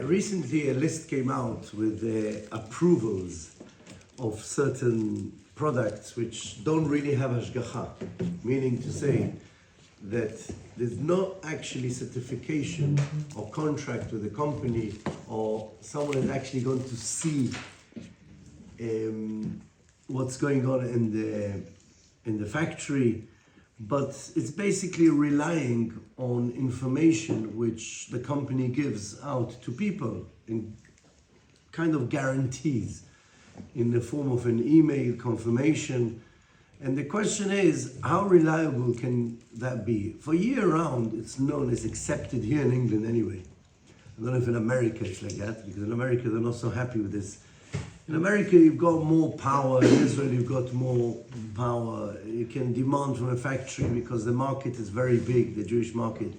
Recently, a list came out with approvals of certain products which don't really have hashgacha, meaning to say that there's no actually certification or contract with the company, or someone is actually going to see what's going on in the factory, but it's basically relying on information which the company gives out to people in kind of guarantees in the form of an email confirmation. And the question is, how reliable can that be? For year round, it's known as accepted here in England anyway. I don't know if in America it's like that, because in America they're not so happy with this. In America, you've got more power. In Israel, you've got more power. You can demand from a factory because the market is very big, the Jewish market.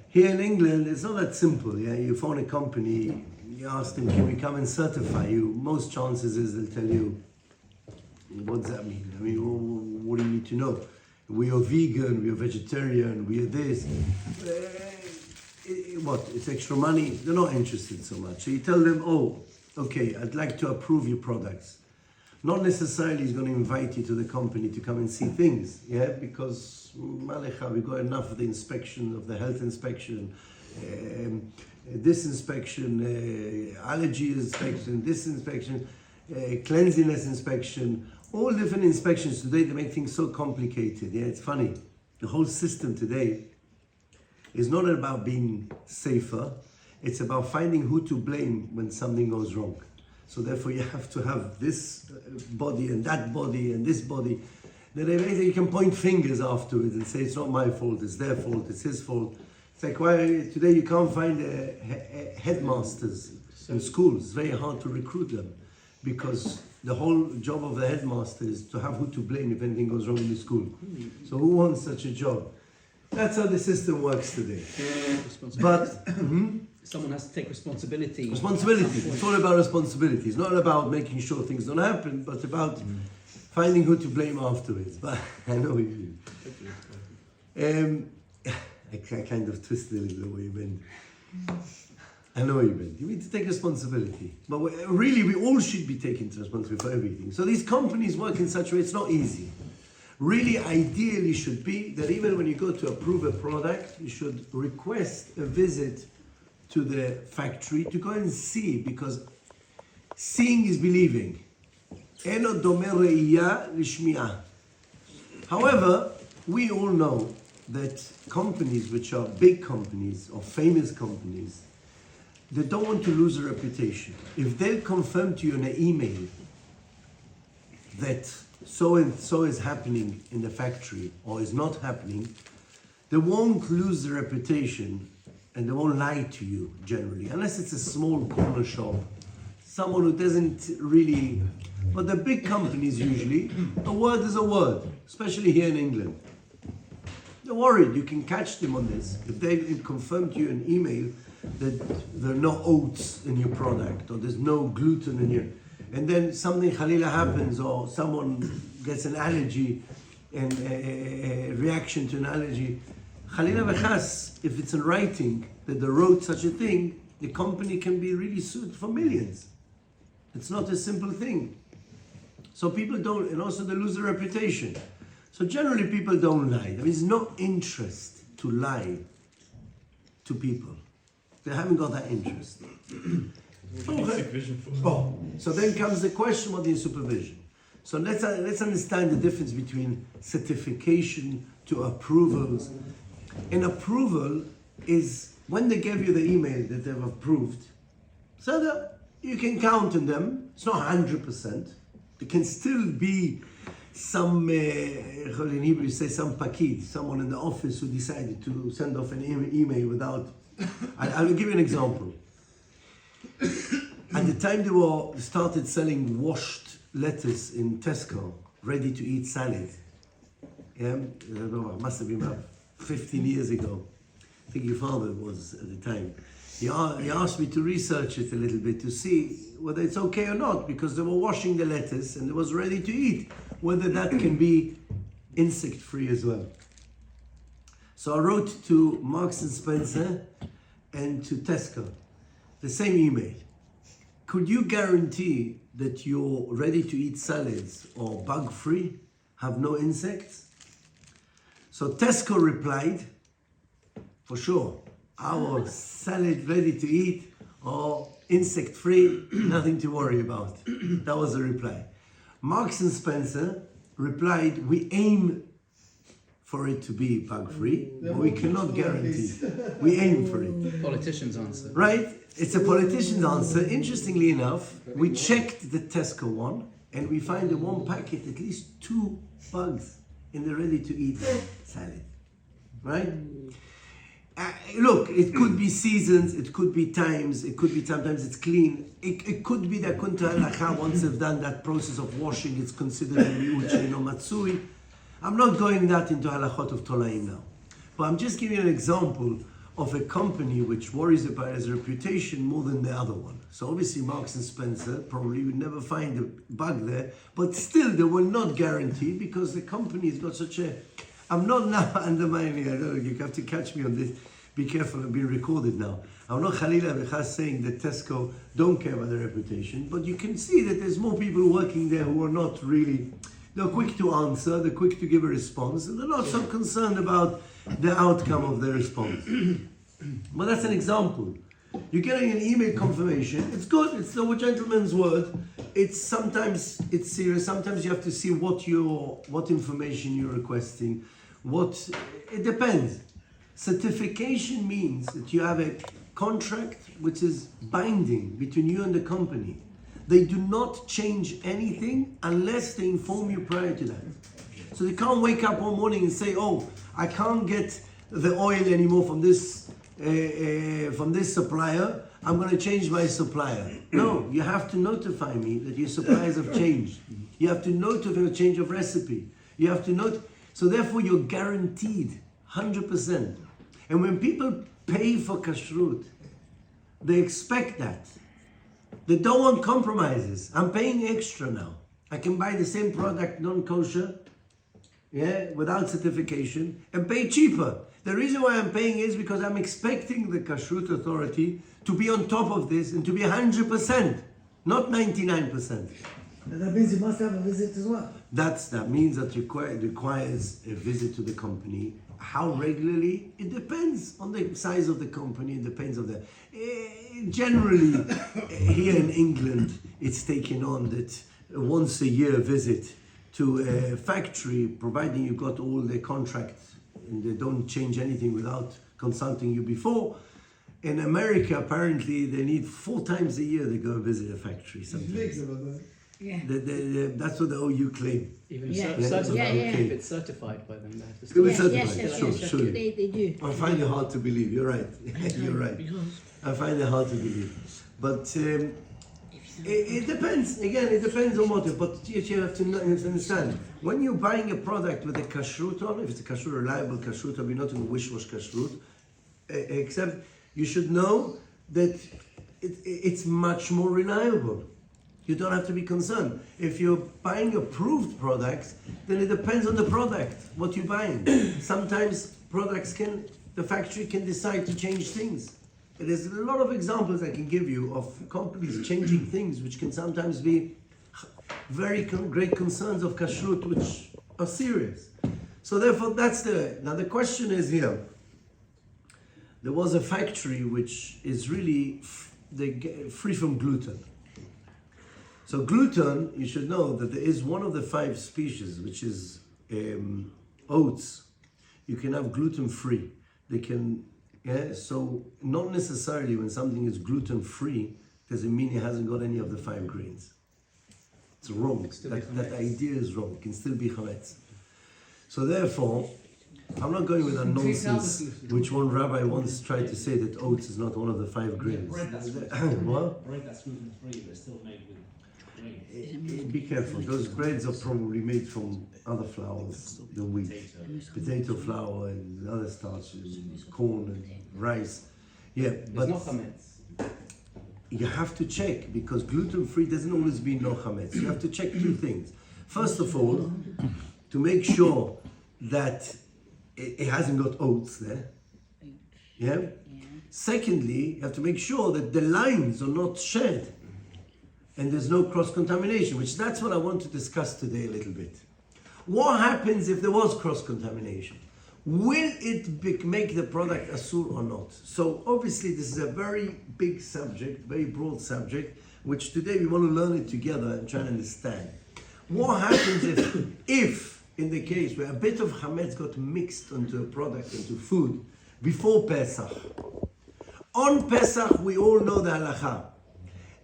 Here in England, it's not that simple. Yeah, you phone a company, you ask them, can we come and certify you? Most chances is they'll tell you, what does that mean? I mean, what do you need to know? We are vegan, we are vegetarian, we are this. What? It's extra money? They're not interested so much. So you tell them, oh, okay, I'd like to approve your products. Not necessarily he's going to invite you to the company to come and see things, yeah, because Malecha, we got enough of the inspection, of the health inspection, this inspection, allergy inspection, this inspection, cleanliness inspection, all different inspections today. They make things so complicated. Yeah, it's funny. The whole system today is not about being safer. It's about finding who to blame when something goes wrong. So therefore you have to have this body and that body and this body. Then you can point fingers afterwards and say, it's not my fault, it's their fault, it's his fault. It's like, why today you can't find headmasters in schools. It's very hard to recruit them, because the whole job of the headmaster is to have who to blame if anything goes wrong in the school. So who wants such a job? That's how the system works today. But someone has to take responsibility. Responsibility. It's all about responsibility. It's not about making sure things don't happen, but about finding who to blame afterwards. But I know what you mean. I kind of twisted a little the way you meant. I know what you meant. You need to take responsibility. But really, we all should be taking responsibility for everything. So these companies work in such a way, it's not easy. Really, ideally should be that even when you go to approve a product, you should request a visit to the factory to go and see, because seeing is believing. However, we all know that companies which are big companies or famous companies, they don't want to lose their reputation. If they'll confirm to you in an email that so and so is happening in the factory or is not happening, they won't lose their reputation and they won't lie to you generally, unless it's a small corner shop, someone who doesn't really. But the big companies usually, a word is a word, especially here in England. They're worried, you can catch them on this. If they confirm to you in email that there are no oats in your product or there's no gluten in your, and then something Khalila happens or someone gets an allergy and a reaction to an allergy, Khalila v'chas, if it's in writing that they wrote such a thing, the company can be really sued for millions. It's not a simple thing. So people don't, and also they lose their reputation. So generally people don't lie. There is no interest to lie to people. They haven't got that interest. So then comes the question, what is supervision? So let's understand the difference between certification to approvals. An approval is when they give you the email that they've approved, so that you can count on them. It's not 100%. There can still be some, in Hebrew you say some pakid, someone in the office who decided to send off an email without. I will give you an example. At the time they started selling washed lettuce in Tesco, ready to eat salad. Yeah, must have been about 15 years ago. I think your father was at the time. He asked me to research it a little bit to see whether it's okay or not, because they were washing the lettuce and it was ready to eat, whether that can be insect-free as well. So I wrote to Marks and Spencer and to Tesco. the same email. Could you guarantee that your ready-to-eat salads are bug-free, have no insects? So Tesco replied, for sure, our salad ready-to-eat are insect-free, nothing to worry about. That was the reply. Marks and Spencer replied, we aim for it to be bug-free, but we cannot guarantee. We aim for it. Politician's answer. Right? It's a politician's answer. Interestingly enough, we checked the Tesco one, and we find in one packet at least 2 bugs in the ready-to-eat salad. Right? Look, it could be seasons, it could be times, it could be sometimes it's clean. It could be that kunta halacha, once they've done that process of washing, it's considered mi'ul she'eino matsui. I'm not going that into halachot of tolaim now. But I'm just giving you an example of a company which worries about its reputation more than the other one. So obviously Marks and Spencer probably would never find a bug there, but still they will not guarantee because the company has got such a... I'm not now undermining, I don't know, you have to catch me on this. Be careful, I'm being recorded now. I'm not Khalila Bechaz saying that Tesco don't care about their reputation, but you can see that there's more people working there who are not really, they're quick to answer, they're quick to give a response, and they're not so concerned about the outcome of their response. But that's an example. You're getting an email confirmation, it's good, it's the gentleman's word. It's sometimes it's serious, sometimes you have to see what information you're requesting, it depends. Certification means that you have a contract which is binding between you and the company. They do not change anything unless they inform you prior to that. So they can't wake up one morning and say, oh, I can't get the oil anymore from this supplier, I'm going to change my supplier. No, you have to notify me that your suppliers have changed. You have to notify a change of recipe. You have to so therefore you're guaranteed 100%. And when people pay for kashrut, they expect that. They don't want compromises. I'm paying extra now. I can buy the same product non-kosher, without certification, and pay cheaper. The reason why I'm paying is because I'm expecting the kashrut authority to be on top of this and to be 100%, not 99%. That means you must have a visit as well. That means that requires a visit to the company. How regularly? It depends on the size of the company. It depends on the... generally, here in England, it's taken on that once a year visit to a factory, providing you got all the contracts and they don't change anything without consulting you before. In America, apparently, they need 4 times a year they go visit a factory sometimes. Yeah. That's what the OU claim. Even certified. if it's certified by them, they have to It was still- certified, sure. They do. I find it hard to believe. You're right. You're right. I find it hard to believe. But it depends. Again, it depends on what. But you have to understand. When you're buying a product with a kashrut on, if it's a kashrut, reliable kashrut, or not in wish-wash kashrut, except you should know that it's much more reliable. You don't have to be concerned. If you're buying approved products, then it depends on the product, what you're buying. Sometimes products the factory can decide to change things. There's a lot of examples I can give you of companies changing things, which can sometimes be very great concerns of kashrut, which are serious. So therefore, now the question is here. There was a factory which is really free from gluten. So gluten, you should know that there is one of the 5 species, which is oats. You can have gluten-free. They can, so not necessarily when something is gluten-free, doesn't mean it hasn't got any of the 5 grains. It's wrong. That idea is wrong. It can still be chametz. So therefore, I'm not going with that nonsense, which one rabbi once tried to say that oats is not one of the 5 grains. Bread that's What? bread that's gluten-free, but still made with grains. Be careful. Those breads are probably made from other flours than wheat. Potato flour and other starches, corn and rice. Yeah, but There's no chametz. you have to check because gluten-free doesn't always mean no chametz. You have to check 2 things. First of all, to make sure that it hasn't got oats there. Yeah? Secondly, you have to make sure that the lines are not shed and there's no cross-contamination, which that's what I want to discuss today a little bit. What happens if there was cross-contamination? Will it make the product asur or not? So obviously this is a very big subject, very broad subject, which today we want to learn it together and try and understand. What happens if in the case where a bit of chametz got mixed into a product, into food, before Pesach? On Pesach, we all know the halacha.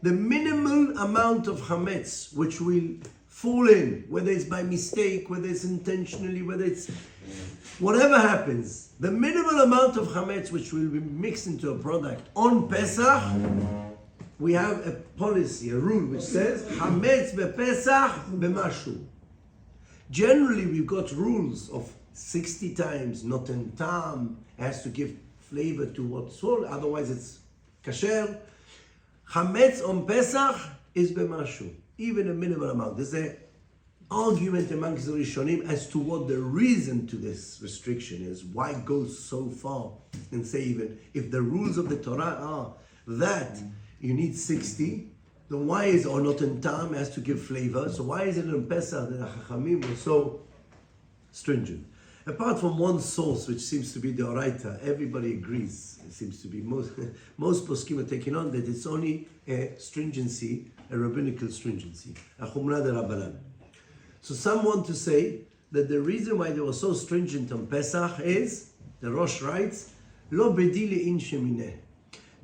The minimal amount of chametz which will fall in, whether it's by mistake, whether it's intentionally, whether it's whatever happens, the minimal amount of chametz which will be mixed into a product on Pesach, we have a policy, a rule which says chametz bePesach b'mashu. Generally, we've got rules of 60 times, not in tam, has to give flavor to what's sold, otherwise it's kasher. Chametz on Pesach is b'mashu, even a minimal amount. There's an argument amongst the Rishonim as to what the reason to this restriction is, why go so far and say even if the rules of the Torah are that you need 60, then why is, or not in tam, has to give flavor, so why is it in Pesach that the Chachamim were so stringent? Apart from one source, which seems to be the Oraita, everybody agrees. It seems to be most poskim are taking on that it's only a stringency, a rabbinical stringency, a chumrah de rabbanan. So some want to say that the reason why they were so stringent on Pesach is, the Rosh writes, lo bedile in shemineh,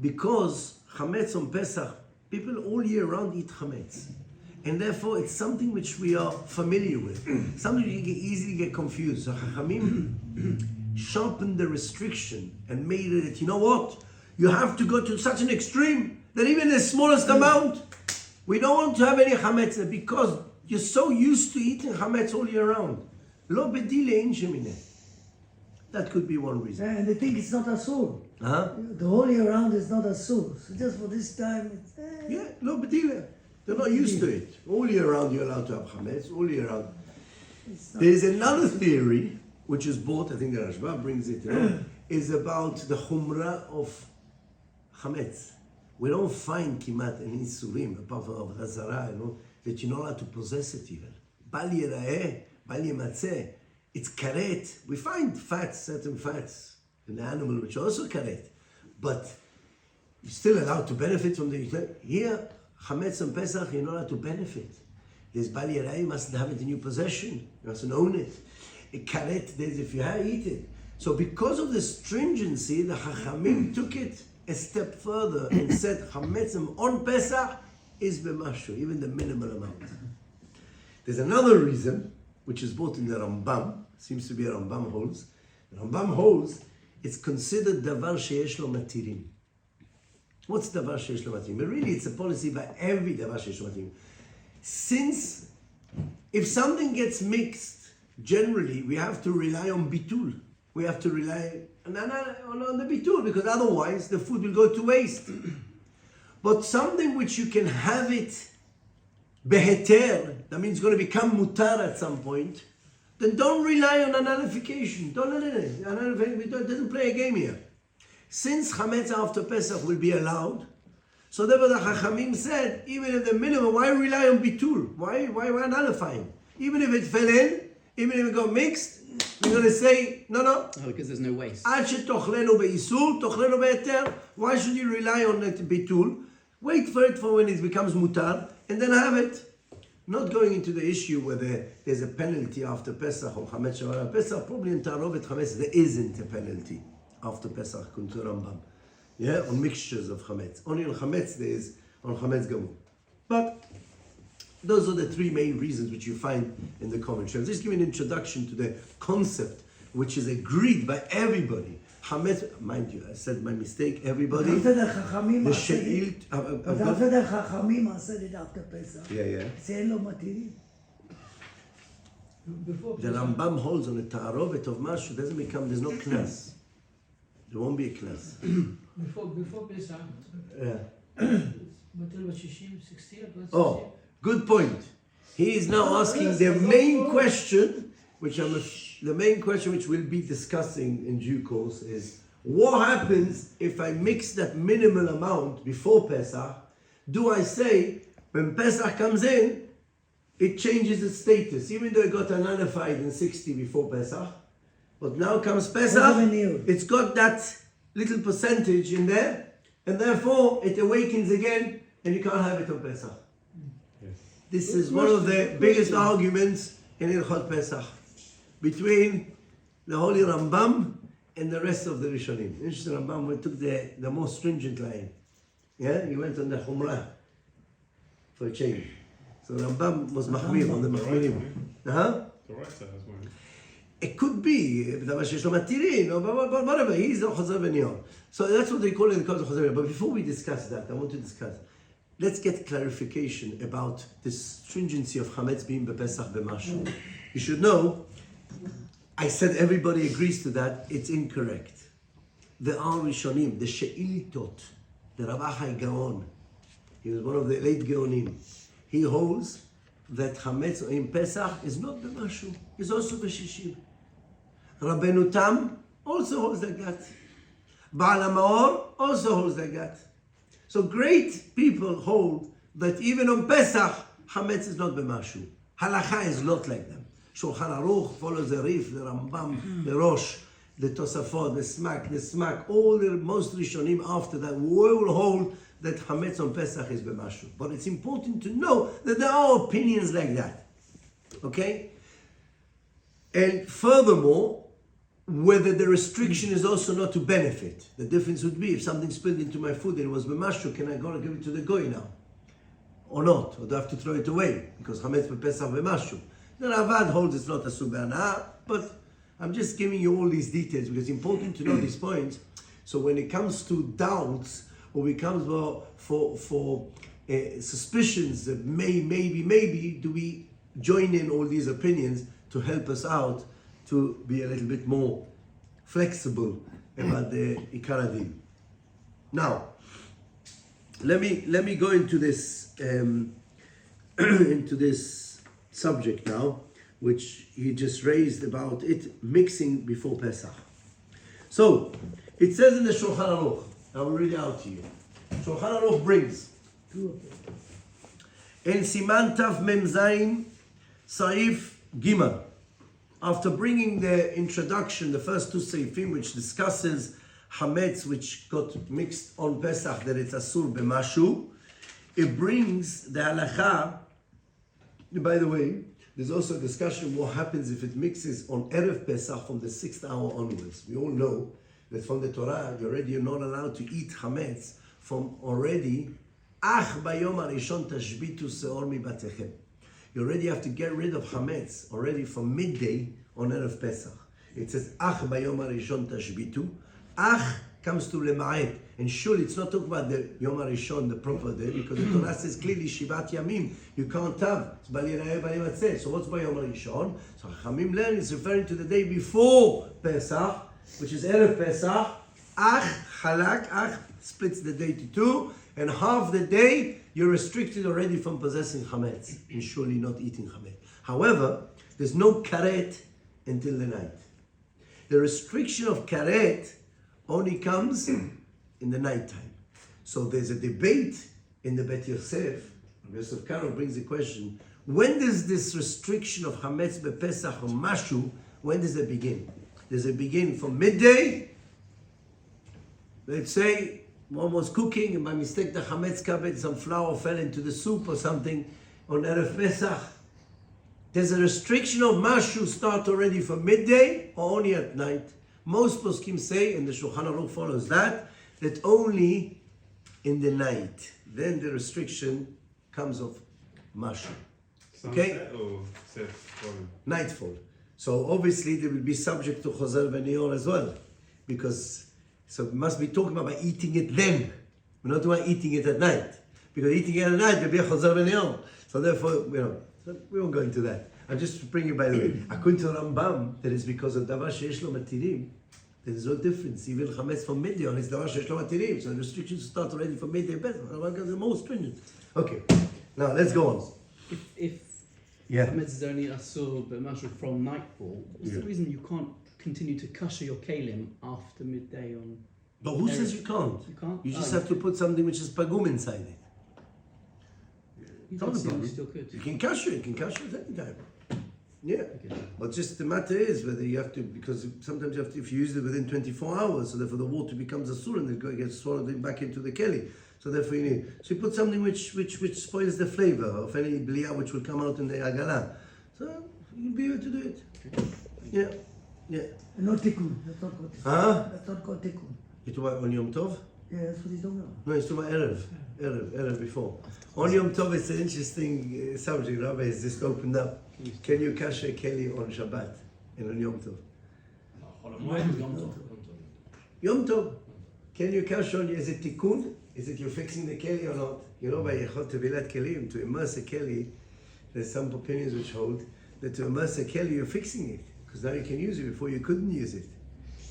because chametz on Pesach, people all year round eat chametz. And therefore, it's something which we are familiar with. Something you can easily get confused. So Chachamim sharpened the restriction and made it that, you know what? You have to go to such an extreme that even the smallest amount, we don't want to have any chametz because you're so used to eating chametz all year round. Lo bedile in shemineh. That could be one reason. And they think it's not asur. Huh? The whole year round is not asur. So just for this time, it's... Yeah, lo bedile. They're not used to it. All year round you're allowed to have chametz, all year round. There's another theory, which is brought, I think the Rashba brings it, is about the chumrah of chametz. We don't find kimat an isurim, apart from avodah zarah, that you're not allowed to possess it even. Bal yira'eh, bal yematzeh. It's karet. We find fats, certain fats in the animal, which are also karet. But you're still allowed to benefit from the... Here, chametz on Pesach, you're not allowed to benefit. There's bal yira'eh, you mustn't have it in your possession. You mustn't own it. A karet, there's if you have, eat it. So because of the stringency, the Chachamim took it a step further and said chametz on Pesach is b'mashu, even the minimal amount. There's another reason, which is brought in the Rambam, seems to be a Rambam holds. The Rambam holds, it's considered davar sheyesh lo matirim. What's davar sheyesh lo matirim? But really it's a policy by every davar sheyesh lo matirim. Since if something gets mixed, generally we have to rely on bitul. We have to rely on the bitul, because otherwise the food will go to waste. But something which you can have it beheter, that means it's going to become mutar at some point, then don't rely on a nullification. Don't let it. It doesn't play a game here. Since chametz after Pesach will be allowed, so therefore the Chachamim said, even if the minimum, why rely on bitul? Why nullifying? Even if it fell in, even if it got mixed, we're going to say, no. Oh, because there's no waste. Why should you rely on it bitul? Wait for it for when it becomes mutar, and then have it. Not going into the issue whether there's a penalty after Pesach or Chametz Shavara Pesach. Probably in Tarovet Chametz there isn't a penalty after Pesach, according to Rambam. Yeah, on mixtures of Chametz. Only on Chametz there is, on Chametz Gamur. But those are the three main reasons which you find in the commentary. I'll just give an introduction to the concept which is agreed by everybody. Chametz, mind you, I said my mistake, everybody. After the Chachamim said it after Pesach. Yeah. Say lo matirim. The Rambam holds on the Ta'arovet of Mashu, doesn't become, there's no knas. There won't be a knas. Before Pesach, Yeah. Batel was 60 or Oh, good point. He is now asking the main question, which the main question which we'll be discussing in due course is, What happens if I mix that minimal amount before Pesach? Do I say, when Pesach comes in, it changes its status, even though it got nullified in 60 before Pesach, but now comes Pesach, Veniעור. it's got that little percentage in there, and therefore it awakens again, and you can't have it on Pesach. This is one of the biggest arguments in Ilchot Pesach between the Holy Rambam and the rest of the Rishonim. Interesting, Rambam took the most stringent line. Yeah, he went on the Chumrah for a change. So Rambam was Mahmir on the Mahmirim. Huh? The writer has one. It could be, דבר שיש לו מתירים, or whatever, he's the חוזר וניעור. So that's what they call it, the חוזר וניעור. But before we discuss that, I want to discuss, let's get clarification about the stringency of Chametz being bepesach b'mashu. You should know, I said everybody agrees to that, it's incorrect. There are Rishonim, the She'ilitot, the Rav Achai Gaon, he was one of the late Gaonim. He holds that Chametz in Pesach is not b'mashu, it's also b'shishim. Rabbeinu Tam also holds that gut. Baal HaMaor also holds that gut. So great people hold that even on Pesach, Chametz is not b'mashu. Halacha is not like them. Shulchan Aruch follows the Rif, the Rambam, the Rosh, the Tosafot, the Smak, all the most Rishonim after that will hold that Chametz on Pesach is b'mashu. But it's important to know that there are opinions like that. Okay? And furthermore, whether the restriction is also not to benefit. The difference would be if something spilled into my food and it was b'mashu, can I go and give it to the goy now? Or not? Or do I have to throw it away? Because Chametz b'Pesach b'mashu. The Ravad holds it's not a subana, but I'm just giving you all these details because it's important to know these points. So when it comes to doubts, or it comes for suspicions that maybe, do we join in all these opinions to help us out to be a little bit more flexible about the Ikar Adin. Now, let me go into this into this subject now, which he just raised about it mixing before Pesach. So it says in the Shulchan Aruch, I will read it out to you. Shulchan Aruch brings in Siman Tav Mem Zayin Saif Gimel. After bringing the introduction, the first two seifim, which discusses Hametz, which got mixed on Pesach, that it's Asur b'mashu, it brings the halacha. By the way, there's also a discussion what happens if it mixes on Erev Pesach from the 6th hour onwards. We all know that from the Torah, you're not allowed to eat Hametz from already, Ach bayom harishon tashbitu seor mibatechem. You already have to get rid of Hametz already from midday on Erev Pesach. It says, Ach bayom harishon tashbitu. Ach comes to lema'et. And surely it's not talking about the Yom HaRishon, the proper day, because the Torah says clearly, Shivat Yamim, you can't have. It's Bal Yirayeh Bal Yimatzeh. So what's by Yom HaRishon? So Chachamim learn is referring to the day before Pesach, which is Erev Pesach. Ach, Halak, Ach splits the day to two, and half the day you're restricted already from possessing Chametz, and surely not eating Chametz. However, there's no karet until the night. The restriction of karet only comes in the night time. So there's a debate in the Bet Yosef. Yosef Karo brings the question, when does this restriction of Hametz bePesach or Mashu, when does it begin? Does it begin from midday? Let's say one was cooking and by mistake the Hametz kabed, some flour fell into the soup or something on Erev Pesach. Does a restriction of Mashu start already from midday or only at night? Most poskim say, and the Shulchan Aruch follows that only in the night. Then the restriction comes of Mashu. Okay? Sunset or set falling? Nightfall. So obviously they will be subject to Chozar v'ni'or as well. Because, so we must be talking about eating it then. We're not talking about eating it at night. Because eating it at night will be a Chozar v'ni'or. So therefore, we won't go into that. I'm just bringing by the way. According to Rambam, that is because of Davar sheyesh lo matirim. There is no difference. Even Chametz from midday on is Davar sheyesh lo matirim. So the restrictions start already from midday. Rambam is the most stringent. Okay, now let's go on. If Yeah. Hametz is only asur b'mashu from nightfall, what's the reason you can't continue to kosher your kalim after midday on. But who says you can't? You can't. You just Oh, have to put something which is pagum inside it. You Not a could still, problem. still could. You can cash it any time. Yeah. Okay. But just the matter is whether you have to, because sometimes you have to, if you use it within 24 hours, so therefore the water becomes a sur and it gets swallowed back into the keli. So therefore you need, so you put something which spoils the flavor of any bliya which will come out in the agala. So you'll be able to do it. Yeah. Yeah. No tikkun. That's not called tikkun. Huh? That's not called tikkun. You talk about on Yom Tov? Yeah, that's what he's talking about. No, he's talking about Erev before. On Yom Tov, it's an interesting subject. Rabbi has just opened up. Can you cash a keli on Shabbat and on Yom Tov? חול המועד, יום טוב. Yom Tov. Can you cash on, is it tikkun? Is it you're fixing the keli or not? You know, by Yechot Tevilat Kelim, to immerse a keli, there's some opinions which hold that to immerse a keli, you're fixing it. Because now you can use it, before you couldn't use it.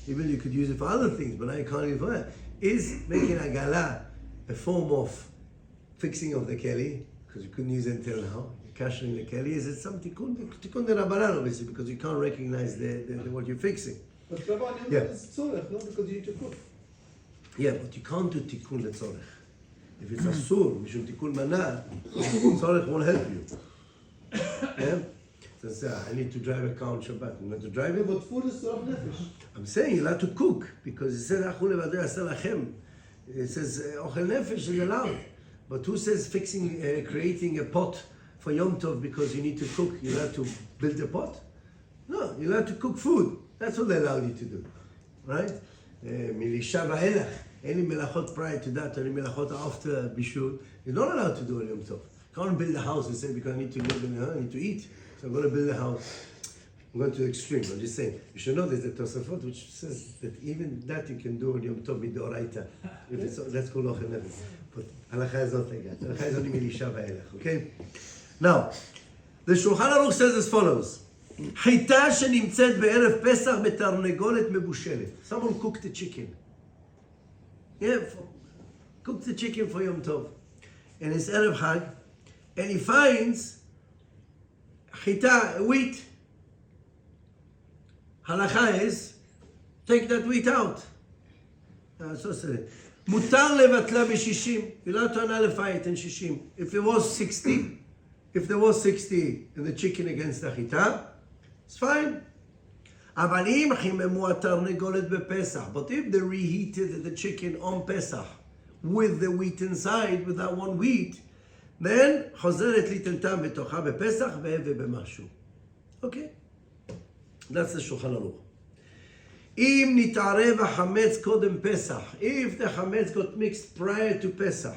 Even you could use it for other things, but now you can't use it for it. Is making a gala a form of fixing of the keli, because you couldn't use it until now, cashing the keli, is it some tikkun de Rabbanan, obviously, because you can't recognize what you're fixing. But Rabbi, Yeah. it's tzorech, not because you need to cook. Yeah, but you can't do tikkun letzorech. If it's asur, mishum tikkun mana, tzorech won't help you. Yeah? So say, I need to drive a car on Shabbat. I'm going to drive it. But food is tzorech nefesh. I'm saying you're allowed to cook because it says achul levadei aseh lachem. It says ochel nefesh is allowed. But who says fixing, creating a pot for Yom Tov because you need to cook? You're allowed to build a pot? No, you're allowed to cook food. That's what they allow you to do, right? Milisha va'elach. Any melachot prior to that, any melachot after bishul, you're not allowed to do on Yom Tov. You can't build a house and say because I need to live in I need to eat, so I'm going to build a house. I'm going to the extreme. I'm just saying, you should know there's a Tosafot which says that even that you can do on Yom Tov midoraita. If it's that's called ochel nefesh. But halacha is not like that. Halacha is only milisha va'elach. Okay. Now, the Shulchan Aruch says as follows. חיטה שנמצאת בערב פסח בתרנגולת מבושלת. Someone cooked the chicken. Yeah, cooked the chicken for Yom Tov. And it's Erev Chag. And he finds חיטה, wheat. Halacha is, take that wheat out. So said. מותר לבטלה ב-60. You're allowed to nullify it in 60. If it was 60, if there was 60 in the chicken against the חיטה, it's fine. אבל אם חיממו התרנגולת בפסח, but if they reheated the chicken on Pesach with the wheat inside, with that one wheat, then חוזרת ליטנתם בתוכה בפסח ובמשהו. Okay? That's the Shulchan Aruch. אם נתערב החמץ קודם פסח, if the chametz got mixed prior to Pesach,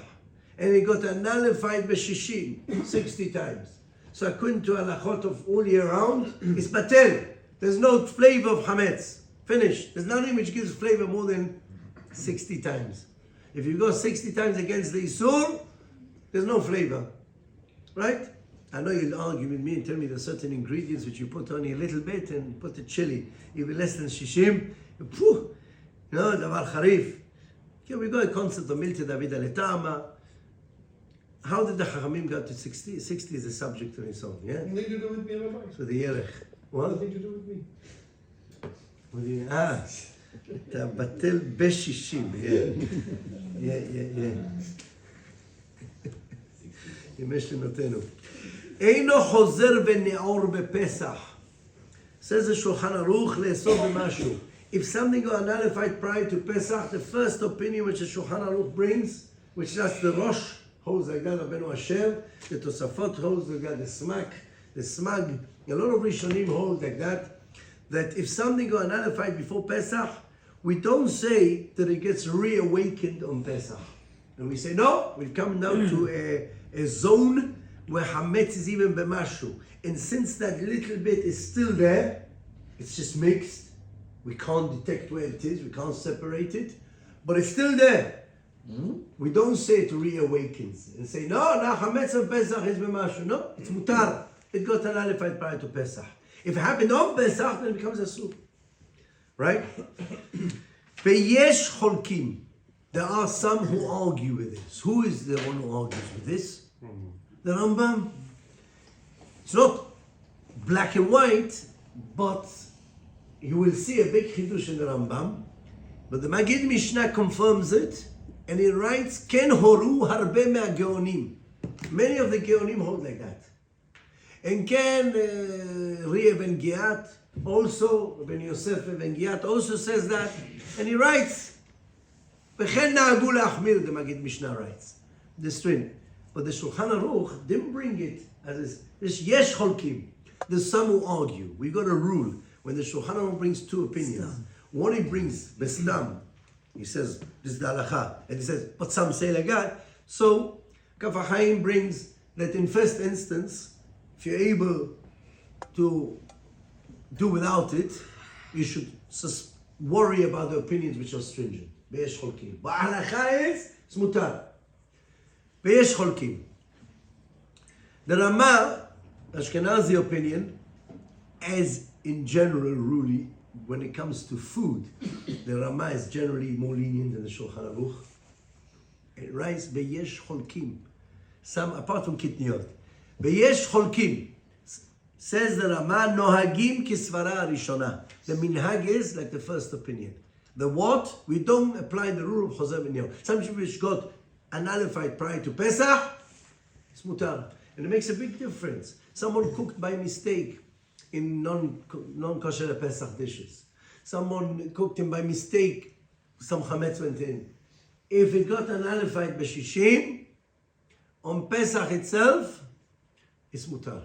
and it got nullified ב-60, 60 times. So according to halachot of all year round, it's batel. There's no flavor of chametz. Finished. There's nothing which gives flavor more than 60 times. If you go 60 times against the isur, there's no flavor. Right? I know you'll argue with me and tell me there's certain ingredients which you put only a little bit and put the chili, even less than shishim. You know, davar charif. Okay, we got a concept of milta David aletama. How did the Chachamim get to 60? 60 is a subject on its own, yeah? Nothing to do with me, Rabbi. So the Yerech. What? Nothing to do with me. What do you... אתה בטל ב-60, ימי שנותינו. אינו חוזר וניעור בפסח. says the Shulchan Aruch לאסור במשהו. If something got nullified prior to Pesach, the first opinion which the Shulchan Aruch brings, which that's the Rosh, holds like that, Rabbeinu Asher, the Tosafot holds like that, the Smag, a lot of Rishonim hold like that, that if something got nullified before Pesach, we don't say that it gets reawakened on Pesach. And we say, no, we've come now to a zone where Hametz is even b'mashu. And since that little bit is still there, it's just mixed. We can't detect where it is, we can't separate it, but it's still there. We don't say it reawakens and say, no, now Hametz on Pesach is b'mashu. No, it's mutar. It got nullified prior to Pesach. If it happened on Pesach, then it becomes a soup. Right? Ve'yesh cholkim. There are some who argue with this. Who is the one who argues with this? The Rambam. It's not black and white, but you will see a big chidush in the Rambam, but the Magid Mishnah confirms it, and he writes, Ken horu harbe me'ageonim. Many of the Geonim hold like that. And Ken Rie ben Giat also, Ben Yosef ben Giat also says that, and he writes, V'chen na'agu la'achmir, the Magid Mishnah writes, the string. But the Shulchan Aruch didn't bring it as this yesh cholkim. There's some who argue. We got a rule. When the Shulchan Aruch brings two opinions, one he brings bestam, he says this is the halacha, and he says, but some say like that. So Kaf HaChaim brings that in first instance, if you're able to do without it, you should worry about the opinions which are stringent. Be'esh cholkim. But halacha is mutar. Be'esh cholkim. The Rama, Ashkenazi opinion, as in general, really, when it comes to food, the Rama is generally more lenient than the Shulchan Aruch. It writes, Be'yesh cholkim. Some, apart from kitniot. Be'yesh cholkim. Says the Rama, Nohagim kisvara rishona. The minhag is like the first opinion. The what? We don't apply the rule of Chozer v'ni'or. Some people which got unalified prior to Pesach, it's mutar. And it makes a big difference. Someone cooked by mistake in non-kosher Pesach dishes. Someone cooked him by mistake, some chametz went in. If it got unalified b'shishim, on Pesach itself, it's mutar.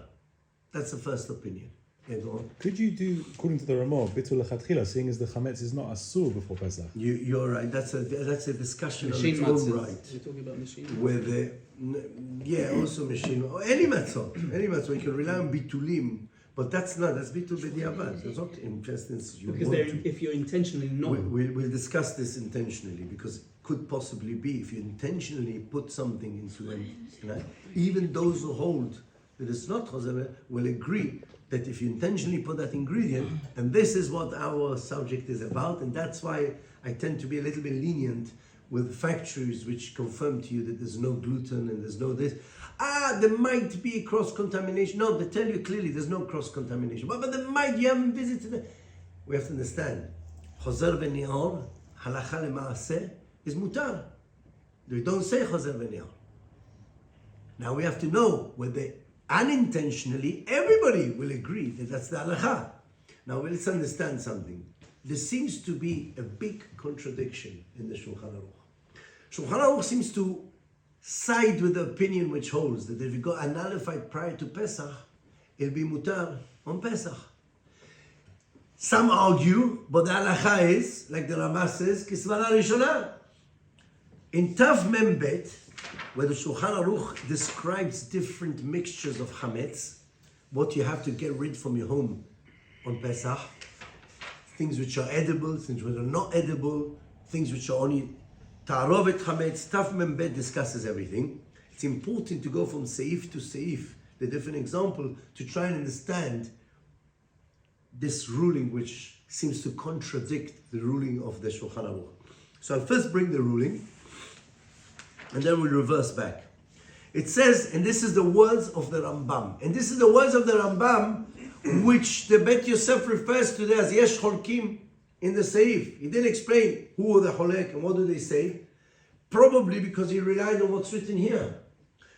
That's the first opinion. Yeah, go on. Could you do, according to the Ramah, bitul lechatchila, seeing as the chametz is not asur before Pesach? You're right. That's a discussion Machine on its own matzahs. right. We're talking about machine. Where also machine, or any matzah, you can rely on bitulim, but that's bitul b'diavad. That's not in just you Because want to. if you're intentionally not. We'll discuss this intentionally, because it could possibly be if you intentionally put something into it. Even those who hold that it's not chozeh will agree that if you intentionally put that ingredient, and this is what our subject is about, and that's why I tend to be a little bit lenient with factories which confirm to you that there's no gluten and there's no this. There might be cross-contamination. No, they tell you clearly there's no cross-contamination. But there might, you haven't visited it. We have to understand. Chozer v'ni'or, halacha lema'aseh, is mutar. They don't say chozer v'ni'or. Now we have to know whether unintentionally, everybody will agree that that's the halacha. Now let's understand something. There seems to be a big contradiction in the Shulchan Aruch. Shulchan Aruch seems to side with the opinion which holds that if you got unalified prior to Pesach, it'll be mutar on Pesach. Some argue, but the halacha is, like the Rama says, kisvara rishona. In Tav Mem Bet, where the Shulchan Aruch describes different mixtures of chametz, what you have to get rid from your home on Pesach, things which are edible, things which are not edible, things which are only ta'arovet chametz. Tav Mem Bet discusses everything. It's important to go from seif to seif, the different example, to try and understand this ruling which seems to contradict the ruling of the Shulchan Aruch. So I'll first bring the ruling, and then we'll reverse back. It says, and this is the words of the Rambam, and this is the words of the Rambam which the Bet Yosef refers to as Yesh Cholkim in the Seif. He didn't explain who are the Cholek and what do they say, probably because he relied on what's written here.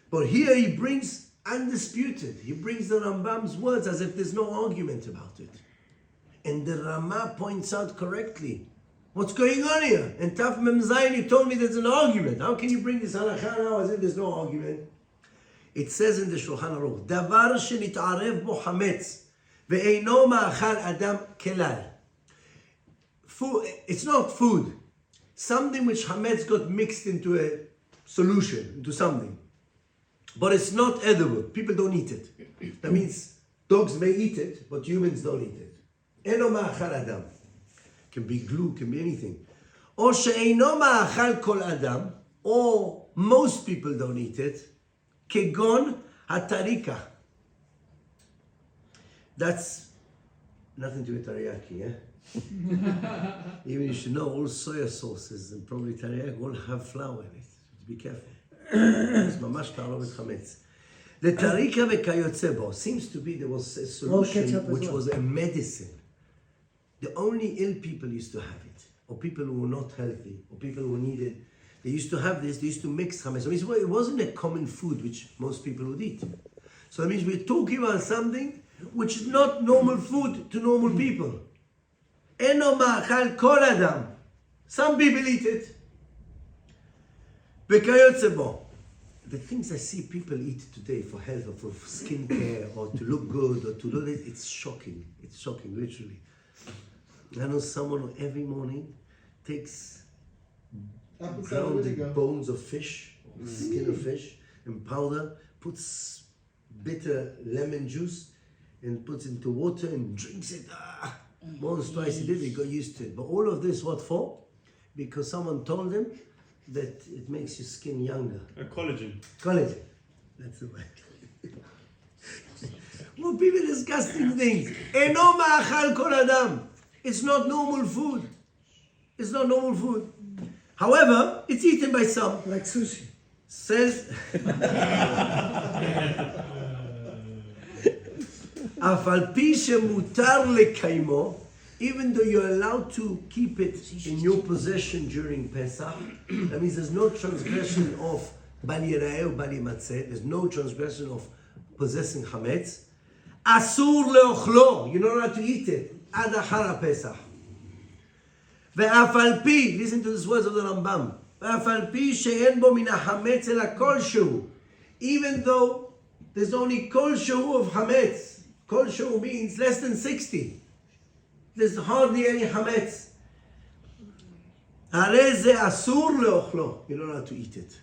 But here he brings undisputed, he brings the Rambam's words as if there's no argument about it. And the Rama points out correctly, what's going on here? And Taf Mem Zayin, you told me there's an argument. How can you bring this halakha now as if there's no argument? It says in the Shulchan Aruch, Davar shenitarev bo chametz ve'eino ma'achal adam kelal. Food, it's not food. Something which chametz got mixed into a solution, into something. But it's not edible. People don't eat it. That means dogs may eat it, but humans don't eat it. Eino ma'achal adam. Can be glue, can be anything. Or she'eino ma'achal kol adam, or most people don't eat it. Kegon hatarika. That's nothing to do with teriyaki, yeah? Even you should know all soya sauces and probably teriyaki all have flour in it. So be careful. It's mamash ta'arovet chametz. The tarika v'kayotze bo seems to be there was a solution ketchup as which well. was a medicine. The only ill people used to have it, or people who were not healthy, or people who needed. They used to have this. They used to mix chametz. It wasn't a common food which most people would eat. So that means we're talking about something which is not normal food to normal people. Eno ma'achal kol adam. Some people eat it. V'kayotze bo. The things I see people eat today for health or for skin care or to look good or to do this, it's shocking. It's shocking, literally. I know someone who every morning takes Apple cider vinegar. grounded bones of fish, skin of fish, and powder, puts bitter lemon juice and puts into water and drinks it. Once, twice he did, he got used to it. But all of this, what for? Because someone told him that it makes your skin younger. Collagen. Collagen. That's the way. Well, people disgusting things. Eno ma'achal kol adam. It's not normal food. It's not normal food. However, it's eaten by some. Like sushi. Says אף על פי שמותר לקיימו, even though you're allowed to keep it in your possession during Pesach, that means there's no transgression of בל ייראה ובל יימצא, there's no transgression of possessing chametz, אסור לאוכלו, you're not allowed to eat it, עד אחר הפסח. ואף על פי, listen to the words of the Rambam, ואף על פי שאין בו מן החמץ אלא כלשהו, even though there's only כלשהו of chametz, כלשהו means less than 60. There's hardly any chametz. הרי זה אסור לאוכלו, you're not allowed to eat it.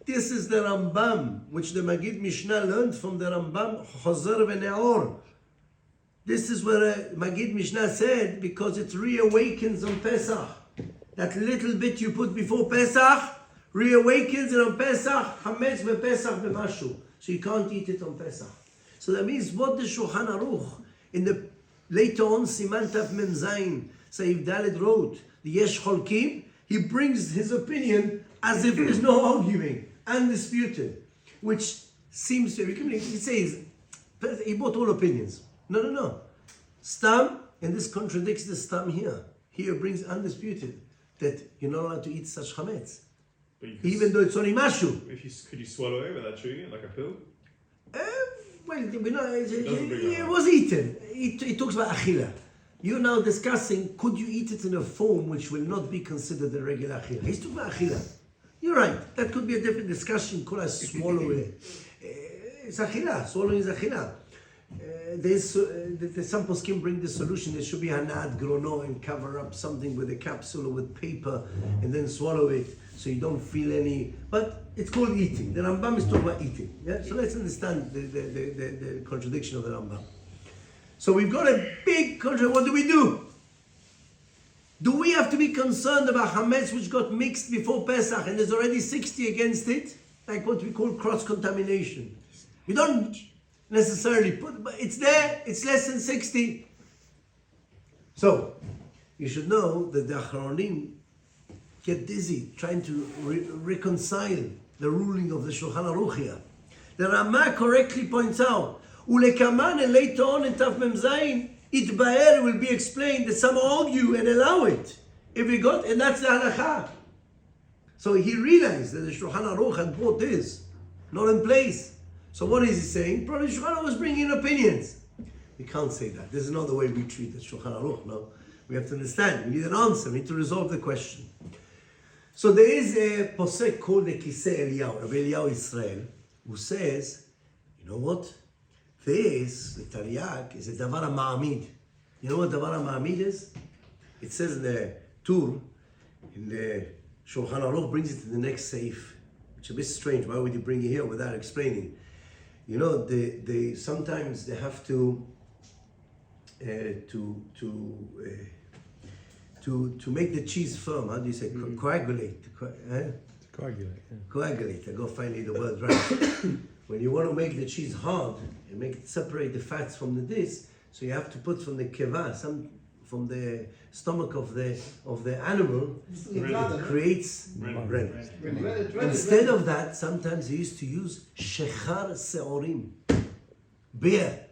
This is the Rambam, which the Magid Mishnah learned from the Rambam, חוזר וניעור. This is where Magid Mishnah said, because it reawakens on Pesach. That little bit you put before Pesach, reawakens, and on Pesach, chametz v'Pesach v'mashu. So you can't eat it on Pesach. So that means what the Shulchan Aruch, in the later on, Siman Taf Mem Zayin, Saif Dalet wrote, the Yesh Cholkim, he brings his opinion as if there's no arguing, undisputed, which seems to, he says, he brought all opinions. No. Stam, and this contradicts the Stam here. Here brings undisputed, that you're not allowed to eat such chametz, even though it's only mashu. Could you swallow it without chewing it like a pill? Well, we know, it was eaten. It talks about achila. You're now discussing, could you eat it in a form which will not be considered a regular achila? He's talking about achila. You're right. That could be a different discussion. Could I swallow it? It's achila. Swallowing is achila. There's some poskim bring the solution. There should be hanad grono and cover up something with a capsule or with paper and then swallow it so you don't feel any. But it's called eating. The Rambam is talking about eating. Yeah. So let's understand the contradiction of the Rambam. So we've got a big contradiction. What do? Do we have to be concerned about chametz which got mixed before Pesach and there's already 60 against it, like what we call cross-contamination? We don't necessarily put, but it's there, it's less than 60. So, you should know that the Achronim get dizzy trying to reconcile the ruling of the Shulchan Aruch here. The Rama correctly points out, Ulekaman, and later on in Taf Mem Zayin, Itbaer will be explained that some argue and allow it. If we got, and that's the halakha. So he realized that the Shulchan Aruch had brought this, not in place. So what is he saying? Probably Shulchan Aruch was bringing in opinions. We can't say that. This is not the way we treat the Shulchan Aruch. No, we have to understand. We need an answer. We need to resolve the question. So there is a posek called the Kisei Eliyahu, Rabbi Eliyahu Israel, who says, you know what? This, the Tariaq, is a davar ma'amid. You know what davar ma'amid is? It says in the Tur, in the Shulchan Aruch brings it to the next seif, which is a bit strange. Why would you bring it here without explaining? You know, they sometimes they have to make the cheese firm. How do you say coagulate? Coagulate. Yeah. Coagulate. I go finally the word right. When you want to make the cheese hard and make it separate the fats from the this, so you have to put from the keva, some from the stomach of the animal, it creates bread. Instead of that, sometimes they used to use shechar seorim, beer,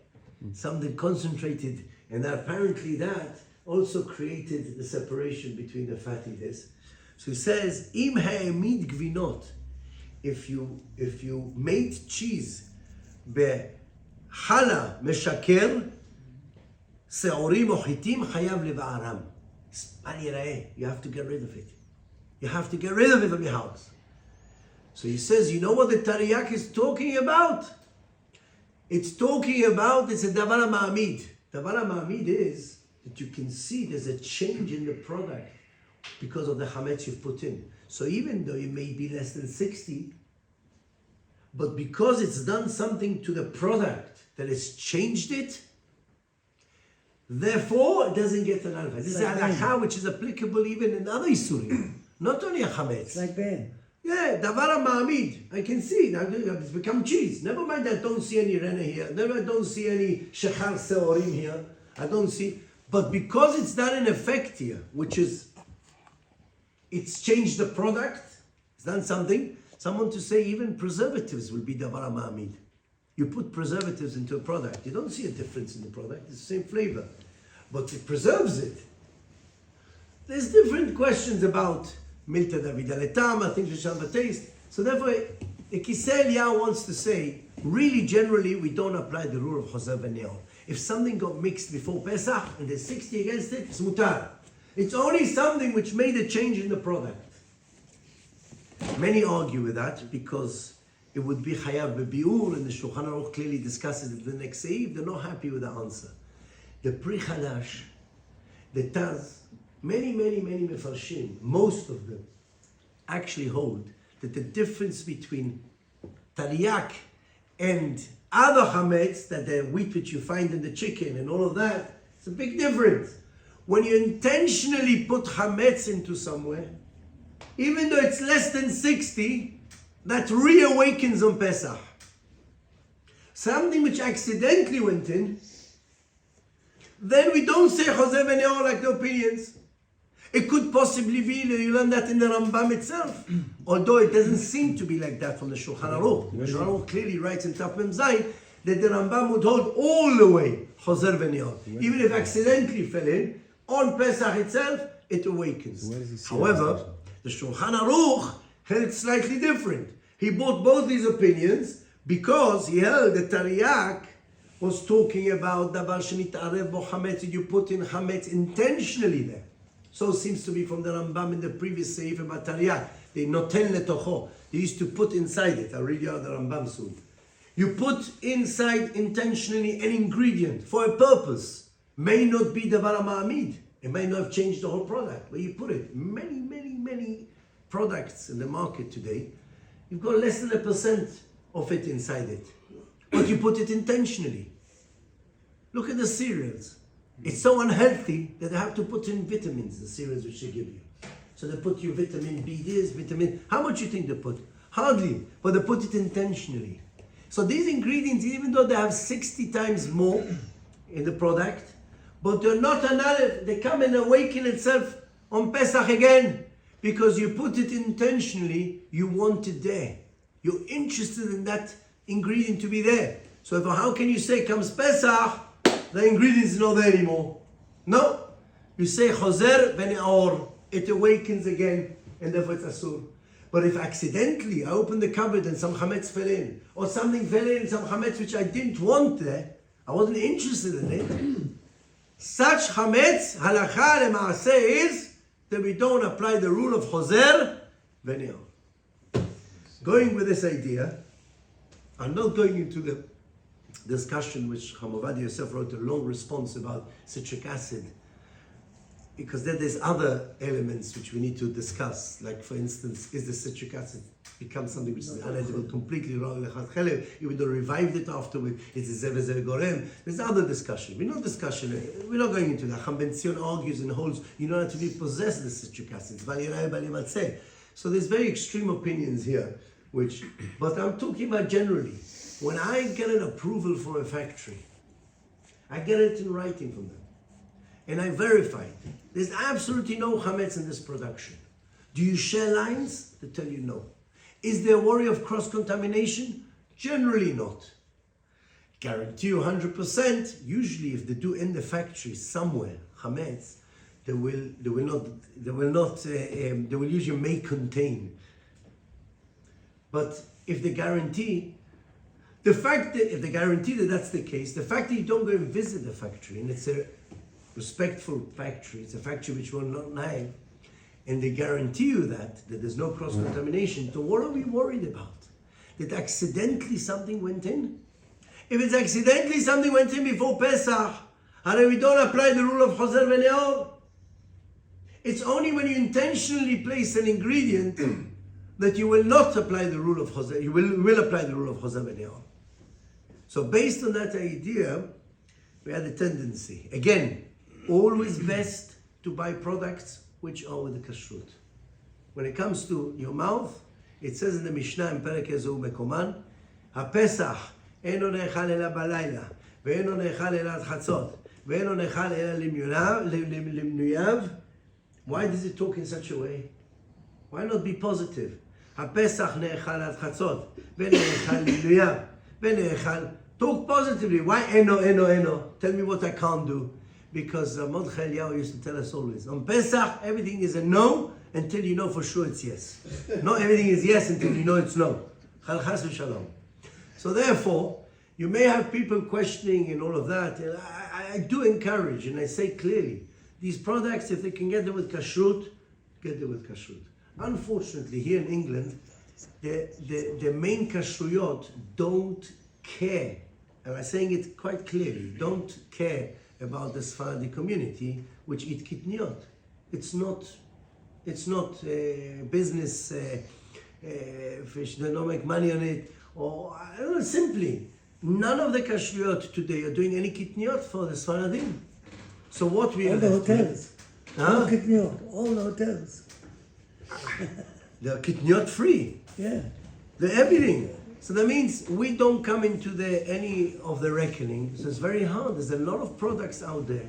something concentrated, and apparently that also created the separation between the fatty this. So he says, Im ha'emid gvinot, if you made cheese בחלה משקר, שעורים או חיטים חייב לבערם. בל ייראה. You have to get rid of it. You have to get rid of it from your house. So he says, you know what the Tariyak is talking about? It's talking about, it's a davar ma'amid. Davar ma'amid is that you can see there's a change in the product because of the chametz you've put in. So even though it may be less than 60, but because it's done something to the product that has changed it, therefore it doesn't get an alpha. This is a halakha which is applicable even in other isurim, not only a chametz. It's like Ben. Yeah, davar ma'amid. I can see now it's become cheese. Never mind, I don't see any rena here. Never, I don't see any shechar seorim here. I don't see. But because it's done an effect here, which is it's changed the product, it's done something. Someone to say even preservatives will be davar ma'amid. You put preservatives into a product, you don't see a difference in the product. It's the same flavor, but it preserves it. There's different questions about Milta Davida Letama, things which have a taste. So therefore, Kisei Eliyahu wants to say, really generally, we don't apply the rule of Chozer v'ni'or. If something got mixed before Pesach and there's 60 against it, it's mutar. It's only something which made a change in the product. Many argue with that because it would be chayav bebiur, and the Shulchan Aruch clearly discusses it the next Seif. They're not happy with the answer. The Pri Chadash, the Taz, many mefarshim, most of them, actually hold that the difference between tariyak and other chametz, that the wheat which you find in the chicken and all of that, it's a big difference. When you intentionally put chametz into somewhere, even though it's less than 60, that reawakens on Pesach. Something which accidentally went in, then we don't say Chozer v'ni'or like the opinions. It could possibly be that you learn that in the Rambam itself, although it doesn't seem to be like that from the Shulchan Aruch. The Shulchan Aruch clearly writes in Taf Mem Zayin that the Rambam would hold all the way Chozer v'ni'or. Even if accidentally fell in, on Pesach itself, it awakens. However, the Shulchan Aruch held slightly different. He brought both these opinions because he held that Tariyak was talking about davar shenitarev bo chametz, you put in chametz intentionally there. So it seems to be from the Rambam in the previous seif about Tariyak. They noten letocho. They used to put inside it. I'll read you out the Rambam soon. You put inside intentionally an ingredient for a purpose. May not be davar ma'amid. It may not have changed the whole product. Where you put it. Many products in the market today, you've got less than 1% of it inside it. But you put it intentionally. Look at the cereals. It's so unhealthy that they have to put in vitamins, the cereals which they give you. So they put you vitamin B this, vitamin... How much you think they put? Hardly. But they put it intentionally. So these ingredients, even though they have 60 times more in the product, but they're not an aleph. They come and awaken itself on Pesach again. Because you put it intentionally, you want it there. You're interested in that ingredient to be there. So how can you say comes Pesach, the ingredient is not there anymore? No. You say Chozer v'ni'or, it awakens again, and therefore it's asur. But if accidentally I open the cupboard and some chametz fell in, or something fell in, some chametz which I didn't want there, I wasn't interested in it, such chametz, halakha lema'aseh is that we don't apply the rule of Chozer v'ni'or. Going with this idea, I'm not going into the discussion which Chamovad Yosef wrote a long response about citric acid, because then there's other elements which we need to discuss. Like for instance, is the citric acid become something which is unedible, completely wrong, even though revived it afterward, it's a zev gorem. There's other discussion. We're not going into that. Cham Ben Zion argues and holds you don't have to be possessed with citric acids. So there's very extreme opinions here, but I'm talking about generally. When I get an approval from a factory, I get it in writing from them, and I verify it. There's absolutely no chametz in this production. Do you share lines? They tell you no. Is there a worry of cross-contamination? Generally not. Guarantee you 100%. Usually if they do in the factory somewhere, chametz, they will usually may contain. But if they guarantee, if they guarantee that that's the case, the fact that you don't go and visit the factory, and it's a respectful factory, it's a factory which will not have, and they guarantee you that there's no cross-contamination, so what are we worried about? That accidentally something went in? If it's accidentally something went in before Pesach, and we don't apply the rule of Chozer v'Ne'or. It's only when you intentionally place an ingredient that you will not apply the rule of Chozer, you will apply the rule of Chozer v'Ne'or. So based on that idea, we had a tendency, again, always best to buy products which are with the kashrut. When it comes to your mouth, it says in the Mishnah in Perek Yezu Mekoman, HaPesach אינו נאכל אלא בלילה, ואינו נאכל אלא עד חצות, ואינו נאכל אלא למנוייו. Why does it talk in such a way? Why not be positive? הפסח נאכל עד חצות, ונאכל למנוייו, ונאכל. Talk positively. Why אינו? Tell me what I can't do. Because Mordechai Eliyahu used to tell us always, on Pesach, everything is a no until you know for sure it's yes. Not everything is yes until you know it's no. Chal chas v'shalom. So therefore, you may have people questioning and all of that. And I do encourage, and I say clearly, these products, if they can get them with kashrut, get them with kashrut. Unfortunately, here in England, the main kashruyot don't care, and I'm saying it quite clearly, don't care about the Sephardi community, which eat kitniot. It's not business fish, they don't make money on it. Or, I don't know, simply, none of the kashriyot today are doing any kitniot for the Sfaradim. So what we All are the left with- hotels. Huh? All kitniot, all the hotels. They're kitniot free. Yeah. They're everything. So that means we don't come into any of the reckoning. So it's very hard. There's a lot of products out there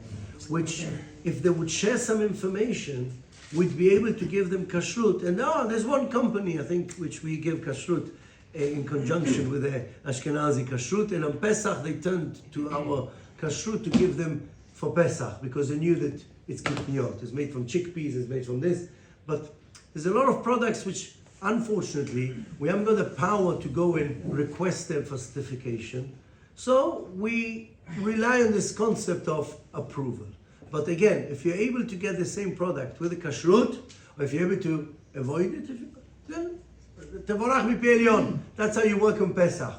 which, if they would share some information, we'd be able to give them kashrut. And there's one company, I think, which we give kashrut in conjunction with the Ashkenazi kashrut, and on Pesach they turned to our kashrut to give them for Pesach because they knew that it's kitniot, it's made from chickpeas, it's made from this. But there's a lot of products which, unfortunately, we haven't got the power to go and request them for certification. So we rely on this concept of approval. But again, if you're able to get the same product with a kashrut, or if you're able to avoid it, then Tevorach mipi elyon. That's how you work on Pesach.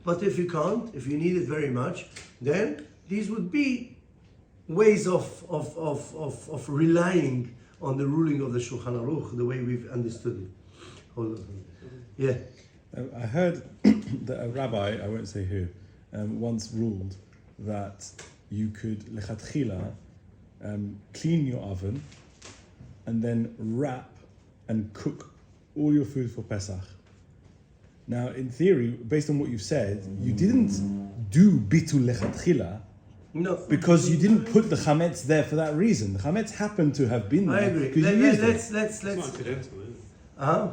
But if you can't, if you need it very much, then these would be ways of relying on the ruling of the Shulchan Aruch, the way we've understood it. Hold on. Yeah. I heard that a rabbi, I won't say who, once ruled that you could lechatchila clean your oven and then wrap and cook all your food for Pesach. Now, in theory, based on what you've said, you didn't do bitul lechatchila No. because you didn't put the chametz there for that reason. The chametz happened to have been there. I agree. because you used it. It's Let's. not accidental, is it? Uh-huh.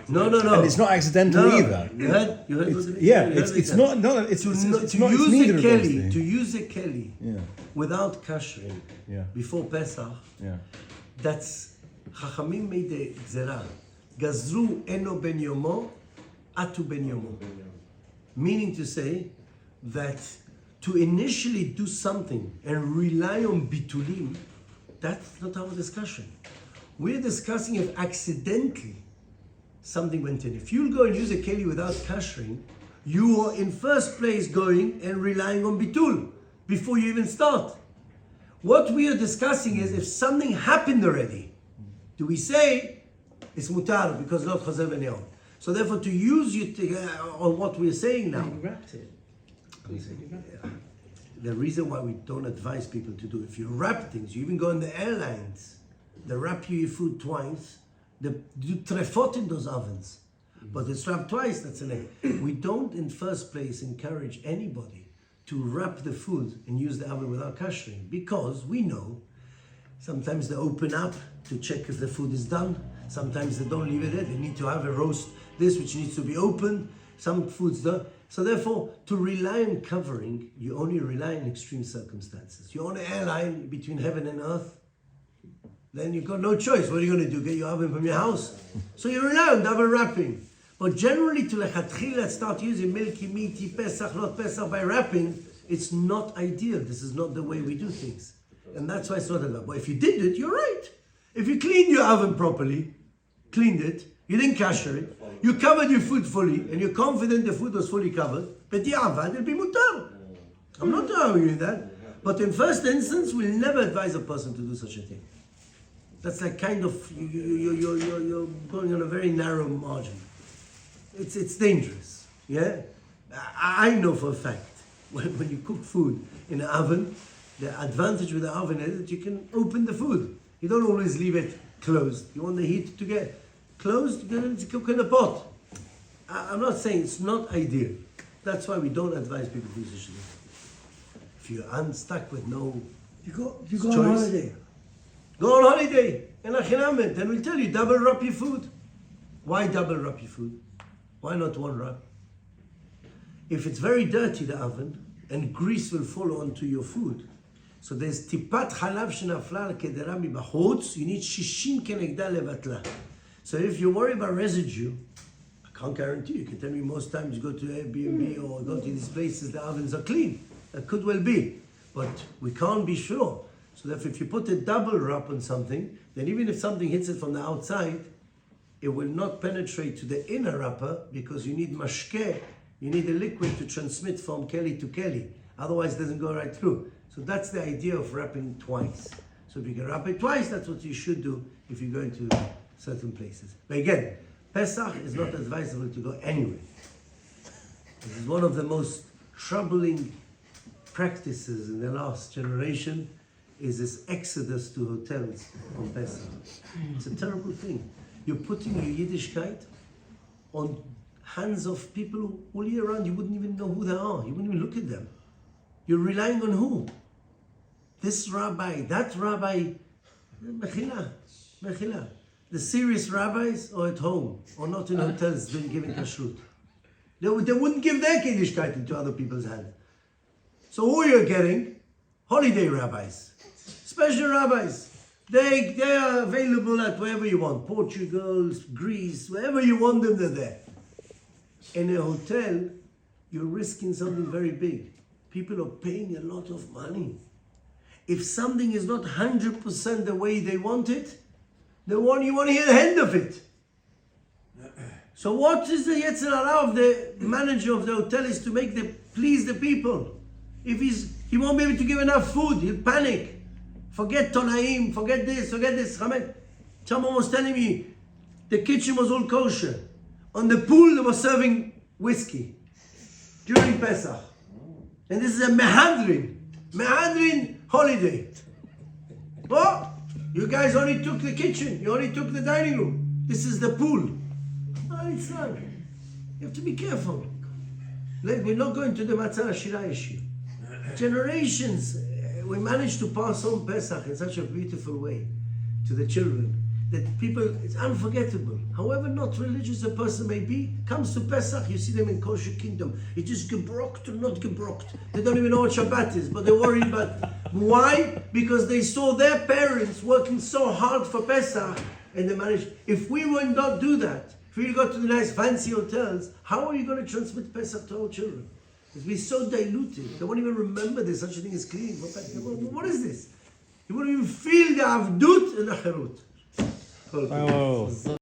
It's not No. accidental. And it's not accidental No. either. You heard It's, what yeah, you heard it's it. not. No, it's To not. It's use neither a of those keli, things. to use a keli Yeah, without kashering yeah, before Pesach, yeah. that's Chachamim made the gzera. Gazru eno ben yomo, atu ben yomo. Meaning to say that to initially do something and rely on bitulim, that's not our discussion. We're discussing if accidentally something went in. If you'll go and use a keli without kashering, you are in first place going and relying on bitul before you even start. What we are discussing is if something happened already, do we say it's mutar because not chozer v'ne'or? So therefore, to use on what we're saying now, You wrapped it. You said you wrapped it. the reason why we don't advise people to do, if you wrap things, you even go in the airlines, they wrap you your food twice, they do trefot in those ovens, but it's wrapped twice, that's an egg. We don't in first place encourage anybody to wrap the food and use the oven without kashering, because we know sometimes they open up to check if the food is done, sometimes they don't leave it there, they need to have a roast, this which needs to be opened, Some foods don't. So therefore, to rely on covering, you only rely in extreme circumstances. You're on an airline between heaven and earth, then you've got no choice. What are you going to do? Get your oven from your house? So you rely on double wrapping. But generally, to lechatchila start using milky, meaty, Pesach, not Pesach by wrapping, it's not ideal. This is not the way we do things. And that's why it's not allowed. But if you did it, you're right. If you cleaned your oven properly, cleaned it, you didn't kasher it, you covered your food fully, and you're confident the food was fully covered, but the avad will be mutar. I'm not arguing that. But in first instance, we'll never advise a person to do such a thing. That's like kind of, you're going on a very narrow margin. It's dangerous, yeah? I know for a fact, when you cook food in an oven, the advantage with the oven is that you can open the food. You don't always leave it closed. You want the heat to get closed, you're going to cook in a pot. I'm not saying it's not ideal. That's why we don't advise people to do such a thing. If you're unstuck with no You go choice, on holiday. go on holiday in Achinamet, and we'll tell you, double wrap your food. Why double wrap your food? Why not one wrap? If it's very dirty, the oven, and grease will fall onto your food, so there's tipat halav shenafla al kedera mibachutz, you need 60 kenegda levatla. So if you worry about residue, I can't guarantee you. You can tell me most times you go to Airbnb or go to these places, the ovens are clean. That could well be, but we can't be sure. So that if you put a double wrap on something, then even if something hits it from the outside, it will not penetrate to the inner wrapper because you need mashke, you need a liquid to transmit from keli to keli. Otherwise it doesn't go right through. So that's the idea of wrapping twice. So if you can wrap it twice, that's what you should do if you're going to certain places. But again, Pesach is not advisable to go anywhere. This is one of the most troubling practices in the last generation, is this exodus to hotels on Pesach. It's a terrible thing. You're putting your Yiddishkeit on hands of people who all year round you wouldn't even know who they are. You wouldn't even look at them. You're relying on who? This rabbi, that rabbi. Mechila, mechila. The serious rabbis are at home or not in hotels doing giving kashrut. They wouldn't give their Yiddishkeit into other people's hands. So who you're getting? Holiday rabbis, special rabbis. They are available at wherever you want. Portugal, Greece, wherever you want them, they're there. In a hotel, you're risking something very big. People are paying a lot of money. If something is not 100% the way they want it, you want to hear the end of it. So what is the Yetzer Hara of the manager of the hotel is to please the people. If he won't be able to give enough food, he'll panic. Forget Tonaim, forget this. Someone was telling me the kitchen was all kosher. On the pool they were serving whiskey during Pesach. And this is a Mehadrin holiday. What? You guys only took the kitchen, you only took the dining room. This is the pool. Oh, it's not. You have to be careful. We're not going to the Matzah Shira issue. Generations, we managed to pass on Pesach in such a beautiful way to the children that people, it's unforgettable. However not religious a person may be, comes to Pesach, you see them in kosher kingdom. It is gebrocht or not gebrocht. They don't even know what Shabbat is, but they're worried about why? Because they saw their parents working so hard for Pesach and they managed. If we would not do that, if we go to the nice fancy hotels, how are you going to transmit Pesach to our children? It's been so diluted. They won't even remember there's such a thing as cleaning. What is this? You won't even feel the avdut and the cherut. Oh.